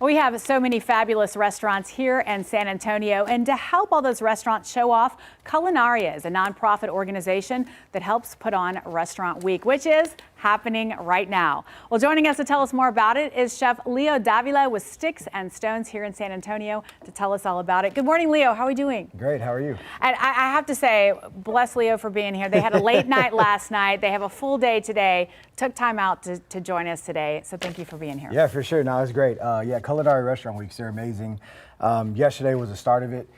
We have so many fabulous restaurants here in San Antonio, and to help all those restaurants show off, Culinaria is a nonprofit organization that helps put on Restaurant Week, which is happening right now. Well, joining us to tell us more about it is Chef Leo Davila with Stix and Stones here in San Antonio to tell us all about it. Good morning, Leo. How are we doing? Great. How are you? And I have to say, bless Leo for being here. They had a late night last night. They have a full day today. Took time out to join us today. So thank you for being here. Yeah, for sure. No, it was great. Yeah, Culinary Restaurant Weeks, they're amazing. Yesterday was the start of it.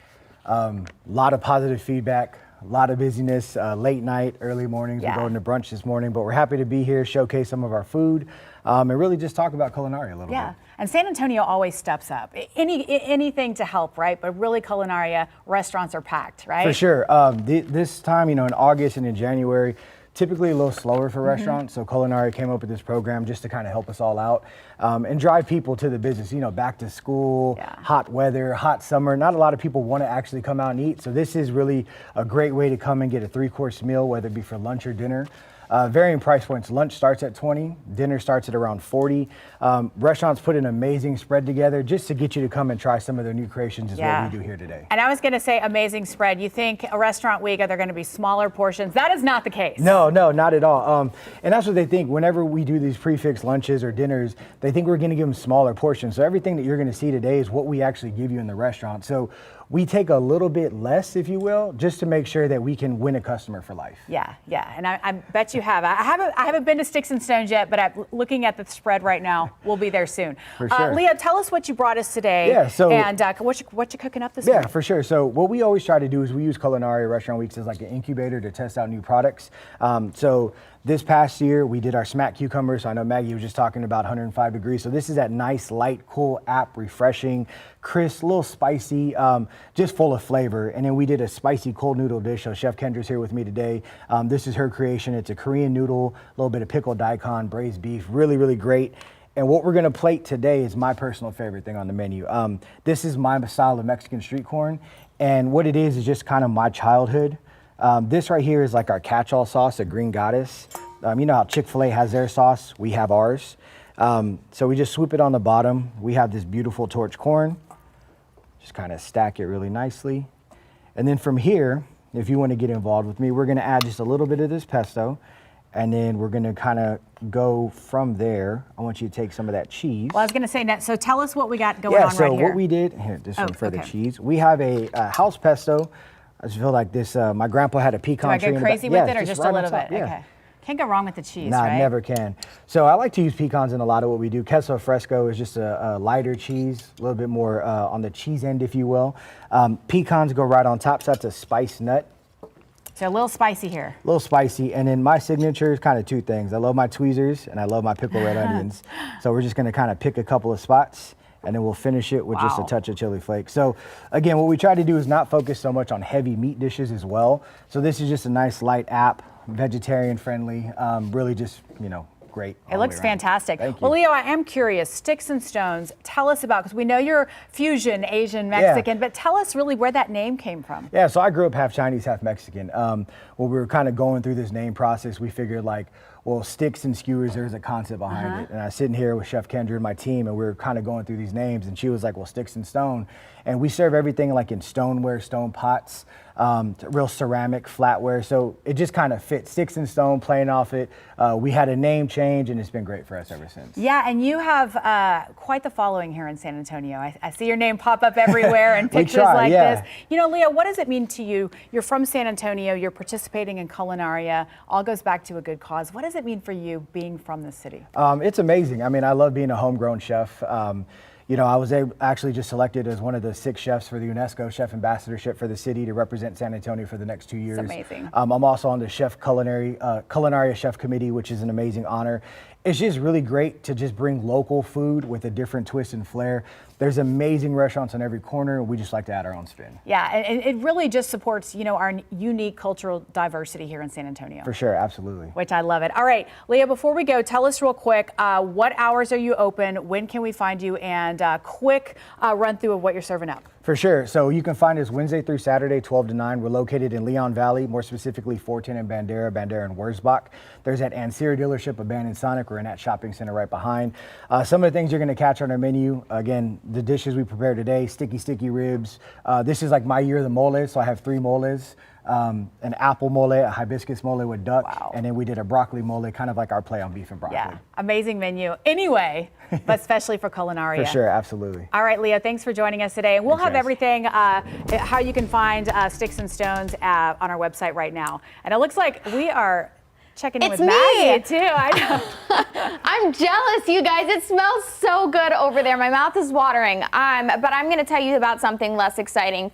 A lot of positive feedback. A lot of busyness, late night, early mornings. Yeah. We're going to brunch this morning, but we're happy to be here, showcase some of our food, and really just talk about Culinaria a little bit. And San Antonio always steps up. Anything to help, right? But really, Culinaria restaurants are packed, right? For sure. This time, in August and in January, typically a little slower for restaurants. So Culinaria came up with this program just to kind of help us all out and drive people to the business, back to school, hot weather, hot summer. Not a lot of people want to actually come out and eat. So this is really a great way to come and get a 3-course meal, whether it be for lunch or dinner. Varying price points. Lunch starts at $20, dinner starts at around $40. Restaurants put an amazing spread together just to get you to come and try some of their new creations is what we do here today. And I was going to say amazing spread. You think a Restaurant Week, are there going to be smaller portions? That is not the case. No, not at all. And that's what they think. Whenever we do these prefix lunches or dinners, they think we're going to give them smaller portions. So everything that you're going to see today is what we actually give you in the restaurant. So we take a little bit less, if you will, just to make sure that we can win a customer for life. Yeah. And I bet you have. I haven't been to Stix and Stones yet, but I'm looking at the spread right now. We'll be there soon. For sure. Leo, tell us what you brought us today. Yeah. So and what you cooking up this morning? Yeah, for sure. So what we always try to do is we use Culinaria Restaurant Weeks as like an incubator to test out new products. So this past year, we did our smack cucumber. So I know Maggie was just talking about 105 degrees. So this is that nice, light, cool app, refreshing, crisp, a little spicy, just full of flavor. And then we did a spicy cold noodle dish. So Chef Kendra's here with me today. This is her creation. It's a Korean noodle, a little bit of pickled daikon, braised beef, really, really great. And what we're gonna plate today is my personal favorite thing on the menu. This is my style of Mexican street corn. And what it is just kind of my childhood. This right here is like our catch-all sauce, a green goddess. You know how Chick-fil-A has their sauce, we have ours. So we just swoop it on the bottom. We have this beautiful torch corn. Just kind of stack it really nicely. And then from here, if you want to get involved with me, we're gonna add just a little bit of this pesto. And then we're gonna kind of go from there. I want you to take some of that cheese. Well, I was gonna say, so tell us what we got going on right here. Yeah, so what we did, this one for the cheese. We have a house pesto. I just feel like this, my grandpa had a pecan tree. Do I get crazy with it or just a little bit? Yeah. Okay. Can't go wrong with the cheese, right? Never can. So I like to use pecans in a lot of what we do. Queso fresco is just a lighter cheese, a little bit more on the cheese end, if you will. Pecans go right on top, so that's a spiced nut. So a little spicy here. A little spicy, and then my signature is kind of two things. I love my tweezers, and I love my pickled red onions. So we're just gonna kind of pick a couple of spots, and then we'll finish it with just a touch of chili flakes. So again, what we try to do is not focus so much on heavy meat dishes as well. So this is just a nice light app, vegetarian friendly, really just, great. It looks fantastic. Thank you. Well, Leo, I am curious, Stix and Stones, tell us about, because we know you're fusion, Asian, Mexican, but tell us really where that name came from. Yeah, so I grew up half Chinese, half Mexican. When we were kind of going through this name process, we figured well, sticks and skewers, there's a concept behind it. And I was sitting here with Chef Kendra and my team, and we were kind of going through these names, and she was like, well, Stix and Stone. And we serve everything like in stoneware, stone pots, real ceramic, flatware. So it just kind of fits. Stix and Stone, playing off it. We had a name change, and it's been great for us ever since. Yeah, and you have quite the following here in San Antonio. I see your name pop up everywhere and pictures like this. Leo, what does it mean to you? You're from San Antonio, you're participating in Culinaria, all goes back to a good cause. What does it mean for you being from the city? It's amazing. I mean, I love being a homegrown chef. I was actually just selected as one of the 6 chefs for the UNESCO Chef Ambassadorship for the city to represent San Antonio for the next 2 years. That's amazing. I'm also on the Culinaria Chef Committee, which is an amazing honor. It's just really great to just bring local food with a different twist and flair. There's amazing restaurants on every corner, and we just like to add our own spin. Yeah, and it really just supports, our unique cultural diversity here in San Antonio. For sure, absolutely. Which I love it. All right, Leo, before we go, tell us real quick, what hours are you open? When can we find you? And quick run through of what you're serving up. For sure. So you can find us Wednesday through Saturday, 12 to 9. We're located in Leon Valley, more specifically 410 in Bandera and Wurzbach. There's that Ancira dealership abandoned Sonic We're in that shopping center right behind. Some of the things you're going to catch on our menu, again, the dishes we prepared today, sticky ribs. This is like my year of the mole, so I have 3 moles. An apple mole, a hibiscus mole with duck, Wow. and then we did a broccoli mole, kind of like our play on beef and broccoli. Yeah, amazing menu. Anyway, but especially for Culinaria. For sure, absolutely. All right, Leo, thanks for joining us today. And we'll Thanks, have guys. everything, how you can find Stix and Stones on our website right now. And it looks like we are checking in It's with me. Maggie, too. I know. I'm jealous, you guys. It smells so good over there. My mouth is watering. But I'm going to tell you about something less exciting.